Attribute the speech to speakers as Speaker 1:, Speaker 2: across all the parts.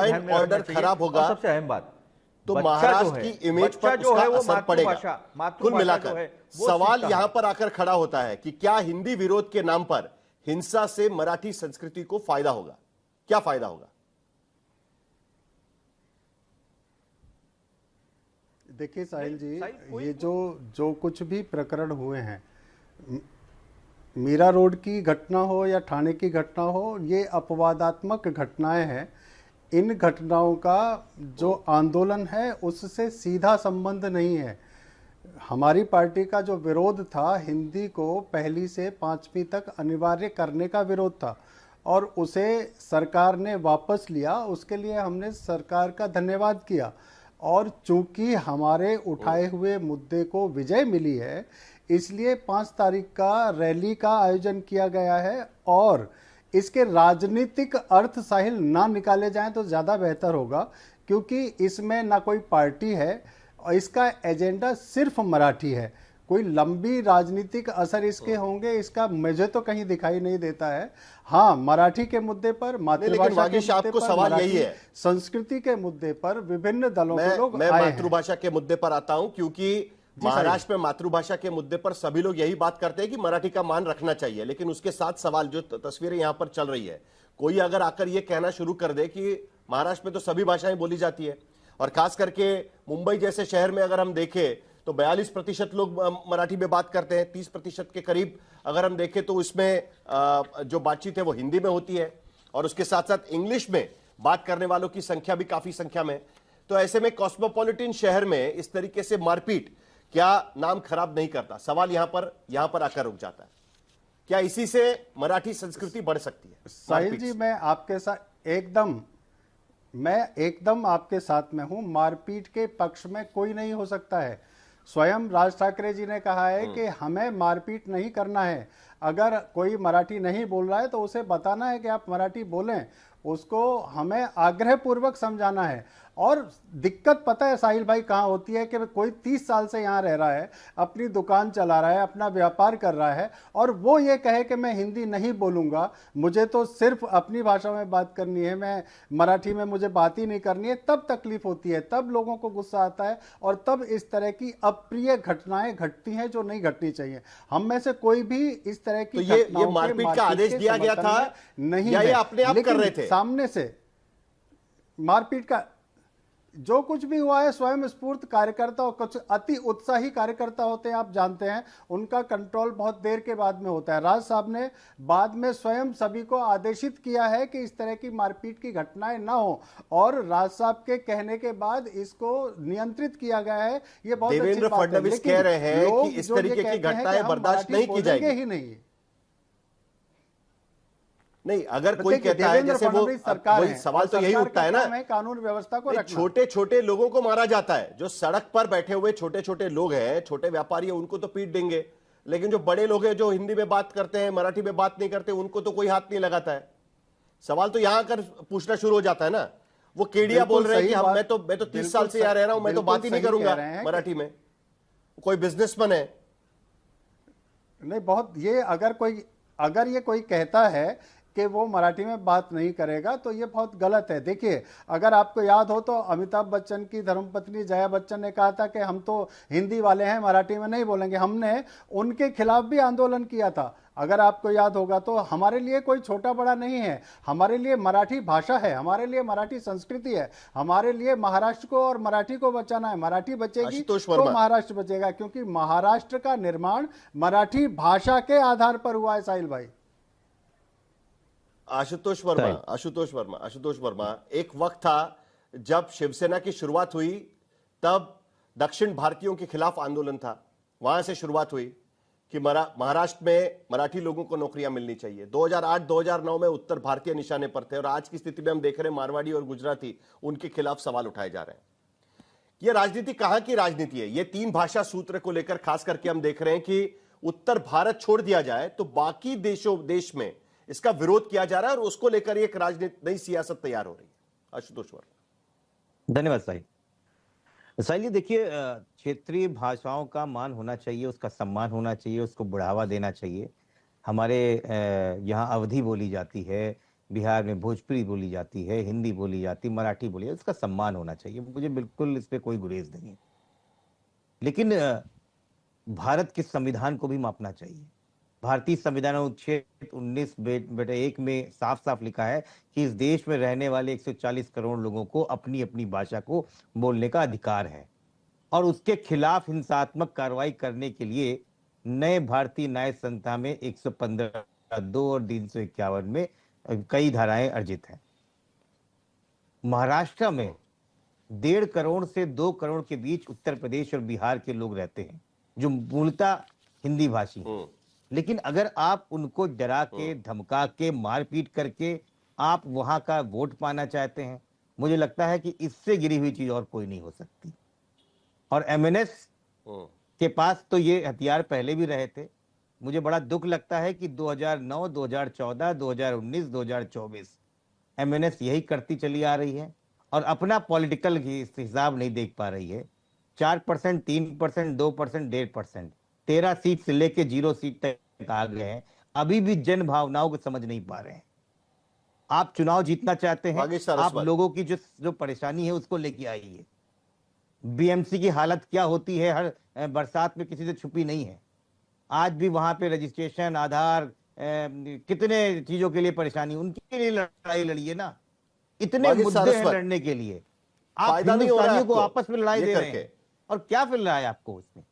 Speaker 1: And
Speaker 2: ध्यान में रखना
Speaker 1: ऑर्डर
Speaker 2: चाहिए।
Speaker 1: खराब होगा
Speaker 2: और सबसे अहम बात,
Speaker 1: तो
Speaker 2: बच्चा
Speaker 1: महाराष्ट्र
Speaker 2: जो है,
Speaker 1: की इमेज
Speaker 2: बच्चा
Speaker 1: पर
Speaker 2: जो
Speaker 1: उसका
Speaker 2: है वो
Speaker 1: असर पड़ेगा।
Speaker 2: मातृभाषा
Speaker 1: कुल
Speaker 2: जो
Speaker 1: मिलाकर
Speaker 2: है वो
Speaker 1: सवाल
Speaker 2: सीखता
Speaker 1: यहां
Speaker 2: है।
Speaker 1: पर आकर खड़ा होता है कि क्या हिंदी विरोध के नाम पर हिंसा से मराठी संस्कृति को फायदा होगा? क्या फायदा होगा?
Speaker 3: देखिए साहिल जी,
Speaker 2: कोई
Speaker 3: ये जो कुछ भी प्रकरण हुए हैं, मीरा रोड की घटना हो या ठाणे की घटना हो, ये अपवादात्मक घटनाएं हैं। इन घटनाओं का जो आंदोलन है उससे सीधा संबंध नहीं है। हमारी पार्टी का जो विरोध था, हिंदी को पहली से पांचवी तक अनिवार्य करने का विरोध था और उसे सरकार ने वापस लिया। उसके लिए हमने सरकार का धन्यवाद किया। और चूंकि हमारे उठाए हुए मुद्दे को विजय मिली है, इसलिए 5 तारीख का रैली का आयोजन किया गया है। और इसके राजनीतिक अर्थ साहिल ना निकाले जाएं तो ज़्यादा बेहतर होगा, क्योंकि इसमें ना कोई पार्टी है और इसका एजेंडा सिर्फ मराठी है। कोई लंबी राजनीतिक असर इसके होंगे, इसका मुझे तो कहीं दिखाई नहीं देता है। हाँ, मराठी के मुद्दे पर, मातृभाषा के मुद्दे पर,
Speaker 1: सवाल यही
Speaker 3: मराठी
Speaker 1: है,
Speaker 3: संस्कृति के मुद्दे पर विभिन्न दलों के लोग
Speaker 1: मैं
Speaker 3: आए हैं।
Speaker 1: मातृभाषा के मुद्दे पर आता हूं, क्योंकि महाराष्ट्र में मातृभाषा के मुद्दे पर सभी लोग यही बात करते हैं कि मराठी का मान रखना चाहिए। लेकिन उसके साथ सवाल, जो तस्वीरें यहां पर चल रही है, कोई अगर आकर यह कहना शुरू कर दे कि महाराष्ट्र में तो सभी भाषाएं बोली जाती है, और खास करके मुंबई जैसे शहर में अगर हम देखें तो 42% लोग मराठी में बात करते हैं, 30% के करीब अगर हम देखें तो इसमें जो बातचीत है वो हिंदी में होती है, और उसके साथ साथ इंग्लिश में बात करने वालों की संख्या भी काफी संख्या में। तो ऐसे में कॉस्मोपॉलिटन शहर में इस तरीके से मारपीट क्या नाम खराब नहीं करता? सवाल यहां पर आकर रुक जाता है। क्या इसी से मराठी संस्कृति बढ़ सकती है?
Speaker 3: साहिल जी, मैं एकदम आपके साथ में हूं। मारपीट के पक्ष में कोई नहीं हो सकता है। स्वयं राज ठाकरे जी ने कहा है कि हमें मारपीट नहीं करना है। अगर कोई मराठी नहीं बोल रहा है तो उसे बताना है कि आप मराठी बोलें, उसको हमें आग्रहपूर्वक समझाना है। और दिक्कत पता है साहिल भाई कहाँ होती है कि कोई 30 साल से यहाँ रह रहा है, अपनी दुकान चला रहा है, अपना व्यापार कर रहा है, और वो ये कहे कि मैं हिंदी नहीं बोलूँगा, मुझे तो सिर्फ अपनी भाषा में बात करनी है, मैं मराठी में मुझे बात ही नहीं करनी है। तब तकलीफ होती है, तब लोगों को गुस्सा आता है, और तब इस तरह की अप्रिय घटनाएं घटती हैं जो नहीं घटनी चाहिए। हम में से कोई भी इस तरह की
Speaker 1: तो ये मारपीट का आदेश दिया गया था
Speaker 3: नहीं
Speaker 1: या
Speaker 3: है,
Speaker 1: ये अपने आप कर रहे थे?
Speaker 3: सामने से मारपीट का जो कुछ भी हुआ है, स्वयं स्फूर्त कार्यकर्ता और कुछ अति उत्साही कार्यकर्ता होते हैं, आप जानते हैं, उनका कंट्रोल बहुत देर के बाद में होता है। राज साहब ने बाद में स्वयं सभी को आदेशित किया है कि इस तरह की मारपीट की घटनाएं ना हो, और राज साहब के कहने के बाद इसको नियंत्रित किया गया है। ये बहुत अच्छी
Speaker 1: देवेंद्र
Speaker 3: बात है।
Speaker 1: फडणवीस कह रहे हैं कि इस तरीके की घटनाएं बर्दाश्त नहीं की जाएगी।
Speaker 3: ही नहीं,
Speaker 1: नहीं, अगर कोई कहता है, जैसे वो वही सवाल तो यही उठता है ना,
Speaker 3: कानून व्यवस्था को रखना।
Speaker 1: छोटे छोटे लोगों को मारा जाता है, जो सड़क पर बैठे हुए छोटे छोटे लोग हैं, छोटे व्यापारी हैं, उनको तो पीट देंगे, लेकिन जो बड़े लोग हैं जो हिंदी में बात करते हैं, मराठी में बात नहीं करते, उनको तो कोई हाथ नहीं लगाता है। सवाल तो यहां कर पूछना शुरू हो जाता है ना। वो केडिया बोल रहे हैं कि मैं तो 30 साल से यहां रह रहा हूं, मैं तो बात ही नहीं करूंगा मराठी में। कोई बिजनेसमैन है,
Speaker 3: नहीं, बहुत ये अगर ये कोई कहता है कि वो मराठी में बात नहीं करेगा तो ये बहुत गलत है। देखिए, अगर आपको याद हो तो अमिताभ बच्चन की धर्मपत्नी जया बच्चन ने कहा था कि हम तो हिंदी वाले हैं, मराठी में नहीं बोलेंगे। हमने उनके खिलाफ भी आंदोलन किया था, अगर आपको याद होगा। तो हमारे लिए कोई छोटा बड़ा नहीं है, हमारे लिए मराठी भाषा है, हमारे लिए मराठी संस्कृति है, हमारे लिए महाराष्ट्र को और मराठी को बचाना है। मराठी बचेगी तो महाराष्ट्र बचेगा, क्योंकि महाराष्ट्र का निर्माण मराठी भाषा के आधार पर हुआ है। साहिल भाई,
Speaker 1: आशुतोष वर्मा, एक वक्त था जब शिवसेना की शुरुआत हुई, तब दक्षिण भारतीयों के खिलाफ आंदोलन था। वहां से शुरुआत हुई कि महाराष्ट्र में मराठी लोगों को नौकरियां मिलनी चाहिए। 2008-2009 में उत्तर भारतीय निशाने पर थे, और आज की स्थिति में हम देख रहे हैं मारवाड़ी और गुजराती, उनके खिलाफ सवाल उठाए जा रहे हैं। यह राजनीति कहां की राजनीति है? ये 3 भाषा सूत्र को लेकर खास करके हम देख रहे हैं कि उत्तर भारत छोड़ दिया जाए तो बाकी देश में इसका विरोध किया जा रहा है, और उसको लेकर एक राजनीति, नई सियासत तैयार हो रही है। आशुतोष वर्मा।
Speaker 2: धन्यवाद साहिल जी। देखिए, क्षेत्रीय भाषाओं का मान होना चाहिए, उसका सम्मान होना चाहिए, उसको बढ़ावा देना चाहिए। हमारे यहाँ अवधी बोली जाती है, बिहार में भोजपुरी बोली जाती है, हिंदी बोली जाती, मराठी बोली जाती, उसका सम्मान होना चाहिए, मुझे बिल्कुल इस पे कोई गुरेज नहीं है। लेकिन भारत के संविधान को भी मापना चाहिए। भारतीय संविधान अनुच्छेद 19(1) में साफ साफ लिखा है कि इस देश में रहने वाले 140 करोड़ लोगों को अपनी अपनी भाषा को बोलने का अधिकार है, और उसके खिलाफ हिंसात्मक कार्रवाई करने के लिए नए भारतीय न्याय संहिता में 115(2) और 351 में कई धाराएं अर्जित हैं। महाराष्ट्र में 1.5 करोड़ से 2 करोड़ के बीच उत्तर प्रदेश और बिहार के लोग रहते हैं जो मूलतः हिंदी भाषी हैं। लेकिन अगर आप उनको डरा के, धमका के, मारपीट करके आप वहां का वोट पाना चाहते हैं, मुझे लगता है कि इससे गिरी हुई चीज और कोई नहीं हो सकती। और एमएनएस के पास तो ये हथियार पहले भी रहे थे। मुझे बड़ा दुख लगता है कि 2009, 2014, 2019, 2024 एमएनएस यही करती चली आ रही है और अपना पॉलिटिकल हिसाब नहीं देख पा रही है। 4%, 3%, 2%, 1.5%, 13 सीट से लेके 0 सीट तक आ गए हैं, अभी भी जन भावनाओं को समझ नहीं पा रहे हैं। आप चुनाव जीतना चाहते हैं, आप लोगों की जो परेशानी है उसको लेके आइए। बीएमसी की हालत क्या होती है हर बरसात में, किसी से छुपी नहीं है। आज भी वहां पे रजिस्ट्रेशन, आधार, कितने चीजों के लिए परेशानी, उनके लिए लड़ाई लड़िए ना। इतने मुद्दे हैं लड़ने के लिए, आप हिंदुस्तानियों को आपस में लड़ाई दे रहे हैं, और क्या मिल रहा है आपको इसमें?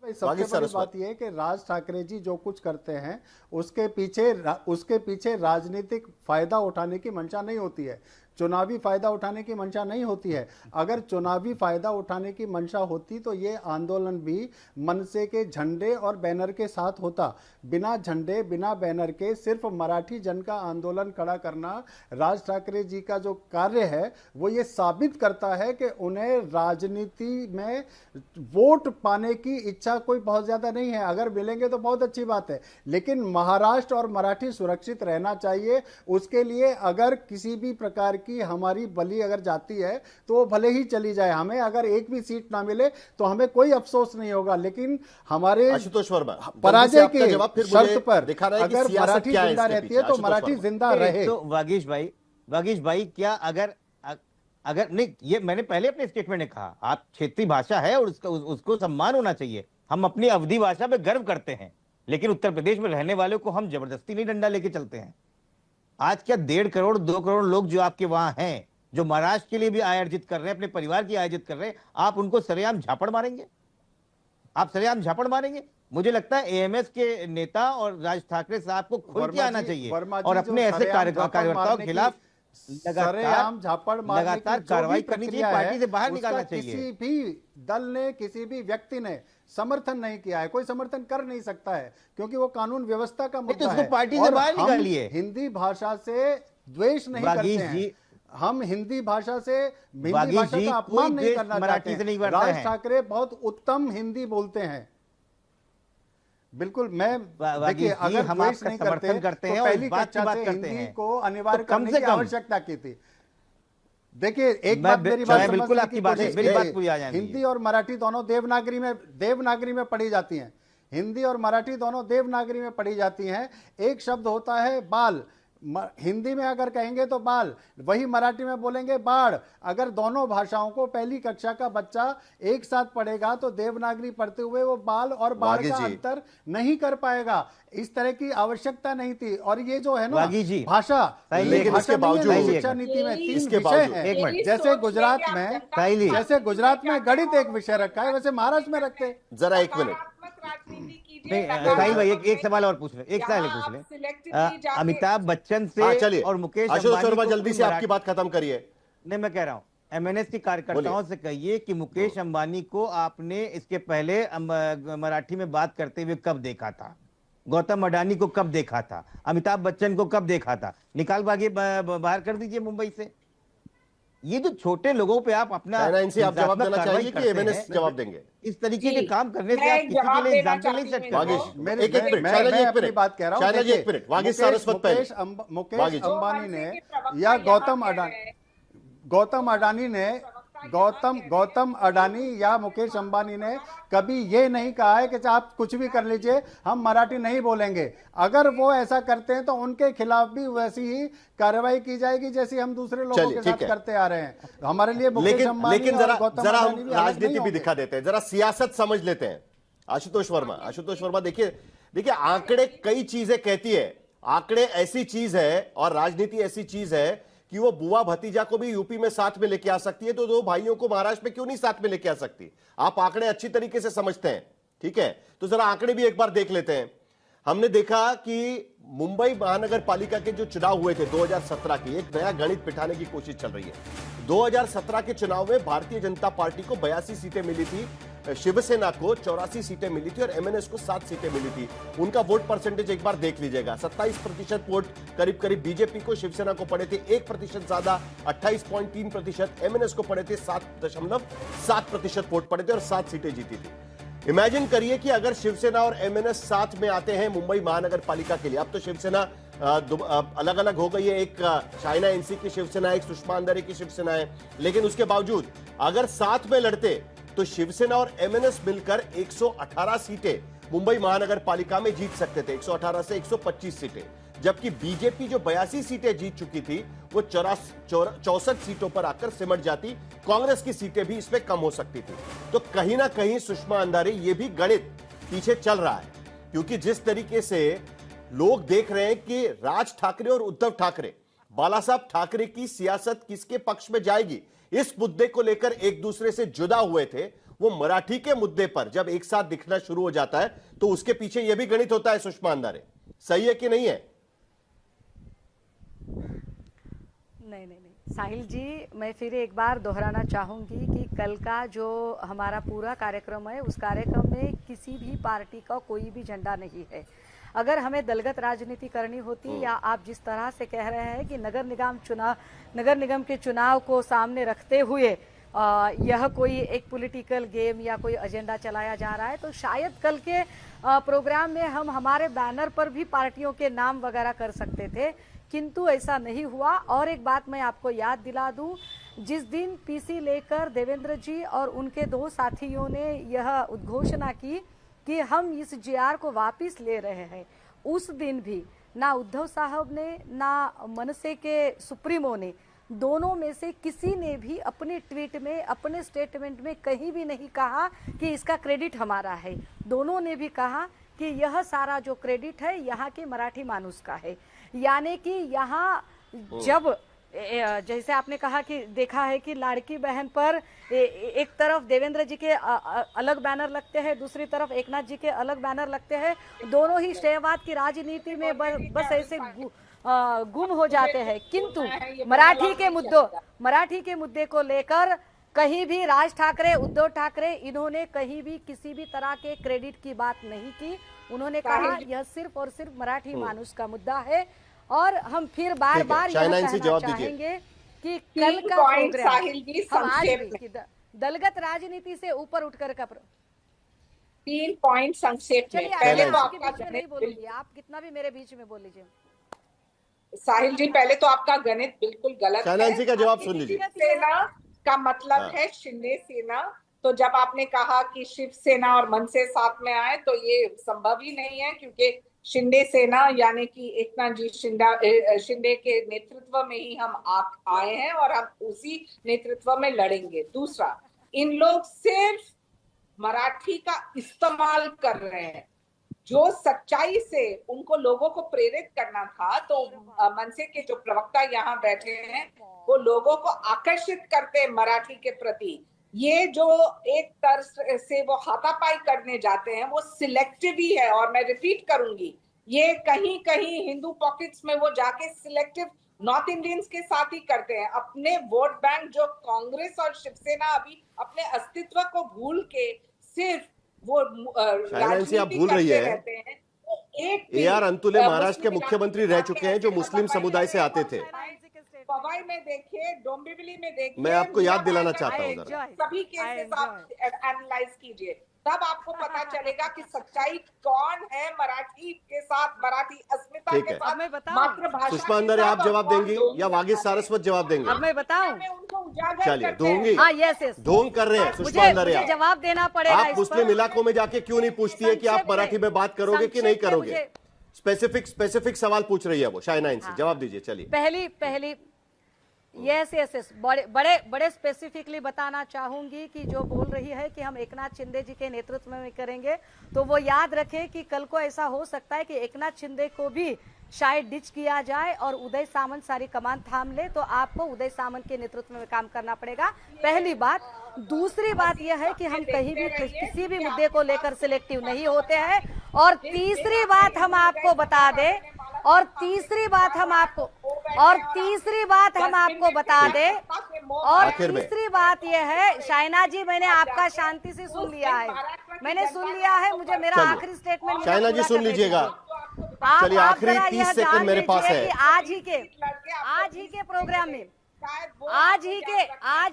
Speaker 3: सबसे बड़ी बात यह है कि राज ठाकरे जी जो कुछ करते हैं उसके पीछे राजनीतिक फायदा उठाने की मंशा नहीं होती है, चुनावी फायदा उठाने की मंशा नहीं होती है। अगर चुनावी फायदा उठाने की मंशा होती तो ये आंदोलन भी मनसे के झंडे और बैनर के साथ होता। बिना झंडे, बिना बैनर के सिर्फ मराठी जन का आंदोलन खड़ा करना राज ठाकरे जी का जो कार्य है वो ये साबित करता है कि उन्हें राजनीति में वोट पाने की इच्छा कोई बहुत ज्यादा नहीं है। अगर मिलेंगे तो बहुत अच्छी बात है, लेकिन महाराष्ट्र और मराठी सुरक्षित रहना चाहिए। उसके लिए अगर किसी भी प्रकार की हमारी बलि अगर जाती है तो वो भले ही चली जाए, हमें अगर एक भी सीट ना मिले तो हमें कोई अफसोस नहीं होगा। लेकिन हमारे
Speaker 1: आशुतोष वर्मा,
Speaker 3: पराजय की शर्त पर अगर मराठी जिंदा रहती है तो मराठी जिंदा रहे।
Speaker 2: तो वागीश भाई क्या अगर नहीं, ये मैंने पहले अपने स्टेटमेंट में कहा, आप क्षेत्रीय भाषा है और उसको सम्मान होना चाहिए। हम अपनी अवधी भाषा पे गर्व करते हैं, लेकिन उत्तर प्रदेश में रहने वालों को हम जबरदस्ती नहीं डंडा लेके चलते हैं। आज क्या 1.5 करोड़ 2 करोड़ लोग जो आपके वहां हैं, जो महाराष्ट्र के लिए भी आय अर्जित कर रहे हैं, अपने परिवार की आयोजित कर रहे हैं, आप उनको सरेआम झापड़ मारेंगे? आप सरेआम झापड़ मारेंगे? मुझे लगता है एएमएस के नेता और राज ठाकरे साहब को खुल के आना चाहिए और अपने ऐसे कार्यकर्ताओं के खिलाफ लगातार कार्रवाई करनी चाहिए, पार्टी से बाहर निकालना चाहिए।
Speaker 3: किसी भी दल ने, किसी भी व्यक्ति ने समर्थन नहीं किया है, कोई समर्थन कर नहीं सकता है, क्योंकि वो कानून व्यवस्था का मुद्दा है।
Speaker 2: पार्टी से बाहर निकालिए।
Speaker 3: हिंदी भाषा से द्वेष नहीं करते हैं, हम हिंदी भाषा से, हिंदी भाषा का अपमान नहीं करना चाहते हैं। राज ठाकरे बहुत उत्तम हिंदी बोलते हैं, बिल्कुल। मैं देखिए, अगर हम आपका समर्थन करते हैं, पहली कक्षा से हिंदी को अनिवार्य करने की आवश्यकता की थी। देखिए, एक बात मेरी बात
Speaker 2: बिल्कुल आपकी बात है, मेरी बात पूरी आ जाएगी।
Speaker 3: हिंदी और मराठी दोनों देवनागरी में पढ़ी जाती हैं। हिंदी और मराठी दोनों देवनागरी में पढ़ी जाती हैं। एक शब्द होता है बाल, हिंदी में अगर कहेंगे तो बाल, वही मराठी में बोलेंगे बाढ़। अगर दोनों भाषाओं को पहली कक्षा का बच्चा एक साथ पढ़ेगा तो देवनागरी पढ़ते हुए वो बाल और बाढ़ का अंतर नहीं कर पाएगा। इस तरह की आवश्यकता नहीं थी। और ये जो है ना भाषा,
Speaker 1: लेकिन इसके बावजूद
Speaker 3: शिक्षा नीति में 3 विषय हैं। जैसे गुजरात में गणित एक विषय रखा है, वैसे महाराष्ट्र में रखते।
Speaker 1: जरा एक मिनट,
Speaker 2: साहिल भाई एक सवाल और पूछ ले, अमिताभ बच्चन से और मुकेश अंबानी,
Speaker 1: जल्दी से आपकी बात खत्म करिए।
Speaker 2: नहीं, मैं कह रहा हूं एमएनएस के कार्यकर्ताओं से कहिए कि मुकेश अंबानी को आपने इसके पहले मराठी में बात करते हुए कब देखा था? गौतम अडानी को कब देखा था? अमिताभ बच्चन को कब देखा था? निकाल भागे बाहर कर दीजिए मुंबई से। ये जो छोटे लोगों पे आप अपना
Speaker 1: इनसे आप जवाब देना चाहिए कि एमएनएस जवाब देंगे?
Speaker 2: इस तरीके के काम करने से आप किसी के लिए एग्जाम्पल नहीं सकते।
Speaker 3: एक बात कह रहा हूं, मुकेश अंबानी ने या गौतम अडानी ने गौतम अडानी या मुकेश अंबानी ने कभी ये नहीं कहा है कि आप कुछ भी कर लीजिए, हम मराठी नहीं बोलेंगे। अगर वो ऐसा करते हैं तो उनके खिलाफ भी वैसी ही कार्रवाई की जाएगी जैसी हम दूसरे लोगों के साथ करते आ रहे हैं। हमारे लिए मुकेश अंबानी
Speaker 1: लेकिन जरा हम राजनीति भी दिखा देते हैं, जरा सियासत समझ लेते हैं। आशुतोष वर्मा देखिए आंकड़े कई चीजें कहती है, आंकड़े ऐसी चीज है और राजनीति ऐसी चीज है कि वो बुआ भतीजा को भी यूपी में साथ में लेके आ सकती है, तो दो भाइयों को महाराष्ट्र में क्यों नहीं साथ में लेके आ सकती? आप आंकड़े अच्छी तरीके से समझते हैं, ठीक है? तो जरा आंकड़े भी एक बार देख लेते हैं। हमने देखा कि मुंबई महानगर पालिका के जो चुनाव हुए थे 2017 की, एक नया गणित बिठाने की कोशिश चल रही है। 2017 के चुनाव में भारतीय जनता पार्टी को 82 सीटें मिली थी, शिवसेना को 84 सीटें मिली थी और एमएनएस को 7 सीटें मिली थी। उनका वोट परसेंटेज एक बार देख लीजिएगा, 27% वोट करीब करीब बीजेपी को, शिवसेना को पड़े थे 1% ज्यादा 28.3%, एमएनएस को पड़े थे 7.7% वोट पड़े थे और 7 सीटें जीती थी। इमेजिन करिए कि अगर शिवसेना और एमएनएस साथ में आते हैं मुंबई महानगर पालिका के लिए। अब तो शिवसेना अलग अलग हो गई है, एक चाइना एनसी की शिवसेना, एक सुषमा अंधारे की शिवसेना है, लेकिन उसके बावजूद अगर साथ में लड़ते तो शिवसेना और एमएनएस मिलकर 118 सीटें मुंबई महानगर पालिका में जीत सकते थे, 118 से 125 सीटें, जबकि बीजेपी जो 82 सीटें जीत चुकी थी वो 64 सीटों पर आकर सिमट जाती। कांग्रेस की सीटें भी इसमें कम हो सकती थी। तो कहीं ना कहीं सुषमा अंधारे ये भी गणित पीछे चल रहा है, क्योंकि जिस तरीके से लोग देख रहे हैं कि राज ठाकरे और उद्धव ठाकरे, बाला साहब ठाकरे की सियासत किसके पक्ष में जाएगी, इस मुद्दे को लेकर एक दूसरे से जुदा हुए थे। वो मराठी के मुद्दे पर जब एक साथ दिखना शुरू हो जाता है तो उसके पीछे यह भी गणित होता है। सुषमा अंधारे, सही है कि नहीं है?
Speaker 4: नहीं, साहिल जी, मैं फिर एक बार दोहराना चाहूंगी कि कल का जो हमारा पूरा कार्यक्रम है, उस कार्यक्रम में किसी भी पार्टी का कोई भी झंडा नहीं है। अगर हमें दलगत राजनीति करनी होती, या आप जिस तरह से कह रहे हैं कि नगर निगम के चुनाव को सामने रखते हुए यह कोई एक पॉलिटिकल गेम या कोई एजेंडा चलाया जा रहा है, तो शायद कल के प्रोग्राम में हम हमारे बैनर पर भी पार्टियों के नाम वगैरह कर सकते थे, किंतु ऐसा नहीं हुआ। और एक बात मैं आपको याद दिला दूं, जिस दिन पीसी लेकर देवेंद्र जी और उनके 2 साथियों ने यह उद्घोषणा की कि हम इस जीआर को वापस ले रहे हैं, उस दिन भी ना उद्धव साहब ने ना मनसे के सुप्रीमो ने, दोनों में से किसी ने भी अपने ट्वीट में, अपने स्टेटमेंट में कहीं भी नहीं कहा कि इसका क्रेडिट हमारा है। दोनों ने भी कहा कि यह सारा जो क्रेडिट है यहाँ के मराठी मानुस का है। यानी कि यहाँ जब जैसे आपने कहा कि देखा है कि लाड़की बहन पर एक तरफ देवेंद्र जी के अलग बैनर लगते हैं, दूसरी तरफ एकनाथ जी के अलग बैनर लगते हैं, दोनों ही श्रेयवाद की राजनीति में बस ऐसे गुम हो जाते हैं। किंतु मराठी के मुद्दे को लेकर कहीं भी राज ठाकरे, उद्धव ठाकरे, इन्होंने कहीं भी किसी भी तरह के क्रेडिट की बात नहीं की। उन्होंने कहा यह सिर्फ और सिर्फ मराठी मानुष का मुद्दा है। और हम फिर बार बार यह कहना चाहेंगे कि कल का प्रोग्राम हम आज भी दलगत राजनीति से ऊपर उठकर का
Speaker 5: 3 पॉइंट संक्षेप में।
Speaker 4: पहले तो आपका नहीं बोलूंगी, आप कितना भी मेरे बीच में बोल लीजिए।
Speaker 5: साहिल जी, पहले तो आपका गणित बिल्कुल गलत है।
Speaker 1: जी का जवाब सुन लीजिए।
Speaker 5: सेना का मतलब है शिंदे सेना, तो जब आपने कहा कि शिवसेना और मनसे साथ में आए तो ये संभव ही नहीं है, क्योंकि शिंदे सेना यानी कि एकनाथ जी शिंदे के नेतृत्व में ही हम आए हैं और हम उसी नेतृत्व में लड़ेंगे। दूसरा, इन लोग सिर्फ मराठी का इस्तेमाल कर रहे हैं। जो सच्चाई से उनको लोगों को प्रेरित करना था, तो मनसे के जो प्रवक्ता यहाँ बैठे हैं वो लोगों को आकर्षित करते हैं मराठी के प्रति। ये जो एक तर्ज से वो हाथापाई करने जाते हैं वो सिलेक्टिव ही है। और मैं रिपीट करूंगी, ये कहीं कहीं हिंदू पॉकेट्स में वो जाके सिलेक्टिव नॉर्थ इंडियंस के साथ ही करते हैं। अपने वोट बैंक जो कांग्रेस और शिवसेना अभी अपने अस्तित्व को भूल के सिर्फ वो राजनीति
Speaker 1: भूल रही है।
Speaker 5: रहते हैं।
Speaker 1: AR अंतुले महाराष्ट्र के मुख्यमंत्री रह चुके हैं जो मुस्लिम समुदाय से आते थे।
Speaker 5: पवाई में देखिए, डोंबिवली में देखिए,
Speaker 1: मैं आपको याद दिलाना चाहता हूँ,
Speaker 5: सभी केसेस आप एनालाइज कीजिए। तब आपको पता चलेगा कि सच्चाई कौन है मराठी के साथ, मराठी अस्मिता
Speaker 1: ठीक
Speaker 5: के
Speaker 1: है।
Speaker 5: साथ,
Speaker 4: अब मैं बताऊं?
Speaker 5: मातृभाषा
Speaker 1: सुषमा
Speaker 5: के
Speaker 1: अंदर
Speaker 5: साथ
Speaker 1: आप जवाब
Speaker 5: और कौन
Speaker 1: देंगी
Speaker 5: दोनों
Speaker 1: या वागिश
Speaker 5: करते हैं।
Speaker 1: सारस्वत जवाब देंगे?
Speaker 4: अब मैं बताऊं?
Speaker 5: में उनको उजागर
Speaker 1: चलिए,
Speaker 5: करते हैं।
Speaker 1: दूंगी।
Speaker 4: हाँ, यस।
Speaker 1: ढोंग कर रहे हैं सुषमा
Speaker 4: मुझे
Speaker 1: अंदर
Speaker 4: जवाब देना पड़ेगा
Speaker 1: आप
Speaker 4: इस
Speaker 1: मुस्लिम
Speaker 4: पर।
Speaker 1: इलाकों में जाके क्यों नहीं पूछती है कि आप
Speaker 4: संक्षेप में-
Speaker 1: मराठी में बात करोगे कि नहीं
Speaker 4: संक्षेप में
Speaker 1: करोगे?
Speaker 4: मुझे-
Speaker 1: स्पेसिफिक सवाल पूछ रही है वो शायना इनसे।
Speaker 4: हाँ।
Speaker 1: जवाब दीजिए। चलिए,
Speaker 4: पहली यस बड़े स्पेसिफिकली बताना चाहूंगी कि जो बोल रही है कि हम एकनाथ शिंदे जी के नेतृत्व में करेंगे, तो वो याद रखें कि कल को ऐसा हो सकता है कि एकनाथ शिंदे को भी शायद डिच किया जाए और उदय सामंत सारी कमान थाम ले, तो आपको उदय सामंत के नेतृत्व में काम करना पड़ेगा। पहली बात। दूसरी बात यह है कि हम कहीं भी किसी भी मुद्दे को लेकर सिलेक्टिव नहीं होते हैं। और तीसरी बात हम आपको बता दें, और तीसरी बात हम आपको बता दें, और
Speaker 1: आखिर में।
Speaker 4: तीसरी बात यह है, शाइना जी, मैंने आपका शांति से सुन लिया है, मुझे मेरा
Speaker 1: चलिए।
Speaker 4: आखिरी स्टेटमेंट
Speaker 1: शाइना जी सुन लीजिएगा। चलिए,
Speaker 4: आप
Speaker 1: आखिरी
Speaker 4: जरा
Speaker 1: 30
Speaker 4: यह
Speaker 1: सेकंड
Speaker 4: जान
Speaker 1: मेरे पास
Speaker 4: लीजिए
Speaker 1: है।
Speaker 4: कि आज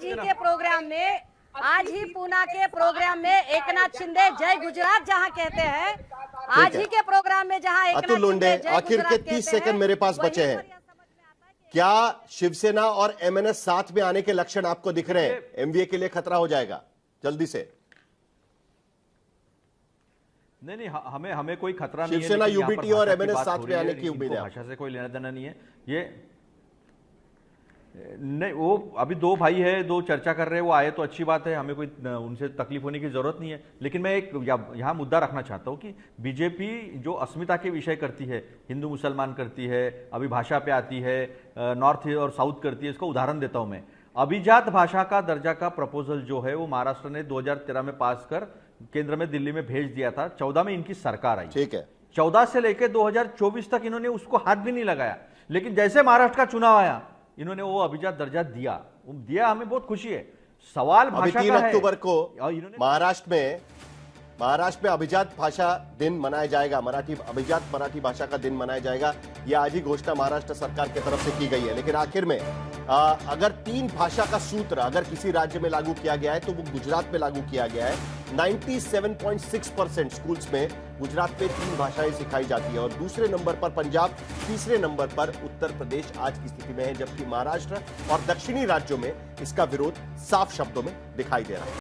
Speaker 4: ही के प्रोग्राम में, आज ही पूना के प्रोग्राम में एकनाथ शिंदे जय गुजरात जहां कहते हैं, आज
Speaker 1: है।
Speaker 4: ही के प्रोग्राम में जहां एकनाथ
Speaker 1: अतुल लोंढे,
Speaker 4: शिंदे जय
Speaker 1: आखिर के
Speaker 4: गुजरात
Speaker 1: 30
Speaker 4: कहते
Speaker 1: सेकंड मेरे पास
Speaker 4: वहीं
Speaker 1: बचे हैं।
Speaker 4: पर यह समझ में आता है कि
Speaker 1: क्या शिवसेना और एमएनएस साथ में आने के लक्षण आपको दिख रहे हैं? एमवीए के लिए खतरा हो जाएगा? जल्दी से।
Speaker 6: नहीं, हमें कोई खतरा नहीं है।
Speaker 1: शिवसेना,
Speaker 6: लेकिन यहाँ पर
Speaker 1: यूबीटी और
Speaker 6: भाषा की
Speaker 1: एमएनएस
Speaker 6: बात
Speaker 1: साथ
Speaker 6: हो
Speaker 1: में
Speaker 6: रही है,
Speaker 1: आने की
Speaker 6: इनको
Speaker 1: उम्मीद है।
Speaker 6: भाषा से कोई लेना देना नहीं है। ये नहीं, वो अभी दो भाई है, दो चर्चा कर रहे हैं, वो आए तो अच्छी बात है, हमें कोई उनसे तकलीफ होने की जरूरत नहीं है। लेकिन मैं एक यहाँ मुद्दा रखना चाहता हूँ कि बीजेपी जो अस्मिता के विषय करती है, हिंदू मुसलमान करती है, अभी भाषा पे आती है, नॉर्थ और साउथ करती है। इसका उदाहरण देता हूँ मैं। अभिजात भाषा का दर्जा का प्रपोजल जो है वो महाराष्ट्र ने 2013 में पास कर केंद्र में, दिल्ली में भेज दिया था। 14 में इनकी सरकार आई।
Speaker 1: ठीक है।
Speaker 6: 14 से लेकर 2024 तक इन्होंने उसको हाथ भी नहीं लगाया। लेकिन जैसे महाराष्ट्र का चुनाव आया, इन्होंने वो अभिजात दर्जा दिया। हमें बहुत खुशी है। सवाल
Speaker 1: अभी
Speaker 6: भाषा
Speaker 1: 3
Speaker 6: का है।
Speaker 1: अक्टूबर को
Speaker 6: और इन्होंने
Speaker 1: महाराष्ट्र में अभिजात भाषा दिन मनाया जाएगा। अभिजात मराठी भाषा का दिन मनाया जाएगा। यह आज ही घोषणा महाराष्ट्र सरकार की तरफ से की गई है। लेकिन आखिर में अगर 3 भाषा का सूत्र अगर किसी राज्य में लागू किया गया है तो वो गुजरात में लागू किया गया है। 97.6% स्कूल्स में गुजरात में 3 भाषाएं सिखाई जाती है और दूसरे नंबर पर पंजाब, तीसरे नंबर पर उत्तर प्रदेश आज की स्थिति में है, जबकि महाराष्ट्र और दक्षिणी राज्यों में इसका विरोध साफ शब्दों में दिखाई दे रहा है।